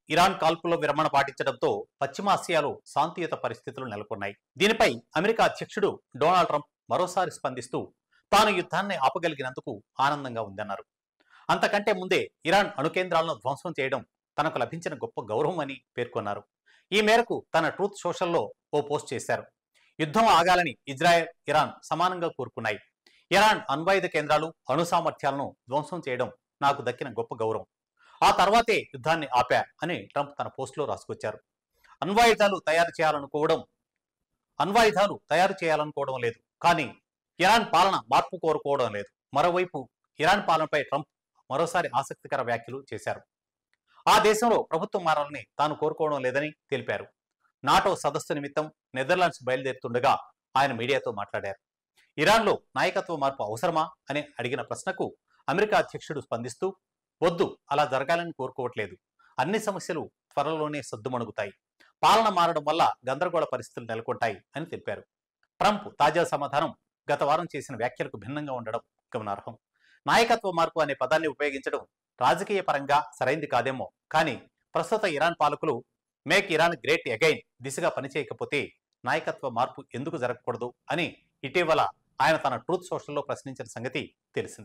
Iran కాల్పుల్లో విరమణ పాటించడంతో పశ్చిమాసియాలో శాంతియుత పరిస్థితులు నెలకొన్నాయి. దీనిపై అమెరికా అధ్యక్షుడు డొనాల్డ్ ట్రంప్ మరోసారి స్పందిస్తూ తాను యుద్ధాన్ని ఆపగలిగినందుకు ఆనందంగా ఉందన్నారు. అంతకంటే ముందే ఇరాన్ అణుకేంద్రాలను ధ్వంసం చేయడం తనకు లభించిన గొప్ప గౌరవం అని పేర్కొన్నారు. ఈ మేరకు తన ట్రూత్ సోషల్లో ఓ పోస్ట్ చేశారు. యుద్ధం ఆగాలని ఇజ్రాయెల్, ఇరాన్ సమానంగా కోరుకున్నాయి. ఇరాన్ అణ్వాయుధ కేంద్రాలు, అణు సామర్థ్యాలను ధ్వంసం చేయడం నాకు దక్కిన గొప్ప గౌరవం. ఆ తర్వాతే యుద్ధాన్ని ఆపా అని ట్రంప్ తన పోస్టులో రాసుకొచ్చారు. అణ్వాయుధాలు తయారు చేయాలనుకోవడం లేదు, కానీ ఇరాన్ పాలన మార్పు కోరుకోవడం లేదు. మరోవైపు ఇరాన్ పాలనపై ట్రంప్ మరోసారి ఆసక్తికర వ్యాఖ్యలు చేశారు. ఆ దేశంలో ప్రభుత్వం మారాలని తాను కోరుకోవడం లేదని తెలిపారు. నాటో సదస్సు నిమిత్తం నెదర్లాండ్స్ బయలుదేరుతుండగా ఆయన మీడియాతో మాట్లాడారు. ఇరాన్లో నాయకత్వ మార్పు అవసరమా అని అడిగిన ప్రశ్నకు అమెరికా అధ్యక్షుడు స్పందిస్తూ, వద్దు, అలా జరగాలని కోరుకోవట్లేదు. అన్ని సమస్యలు త్వరలోనే సద్దుమణుగుతాయి. పాలన మారడం వల్ల గందరగోళ పరిస్థితులు నెలకొంటాయి అని తెలిపారు. ట్రంప్ తాజా సమాధానం గత వారం చేసిన వ్యాఖ్యలకు భిన్నంగా ఉండడం గమనార్హం. నాయకత్వ మార్పు అనే పదాన్ని ఉపయోగించడం రాజకీయ పరంగా సరైంది కాదేమో, కానీ ప్రస్తుత ఇరాన్ పాలకులు మేక్ ఇరాన్ గ్రేట్ అగైన్ దిశగా పనిచేయకపోతే నాయకత్వ మార్పు ఎందుకు జరగకూడదు అని ఇటీవల ఆయన తన ట్రూత్ సోషల్లో ప్రశ్నించిన సంగతి తెలిసింది.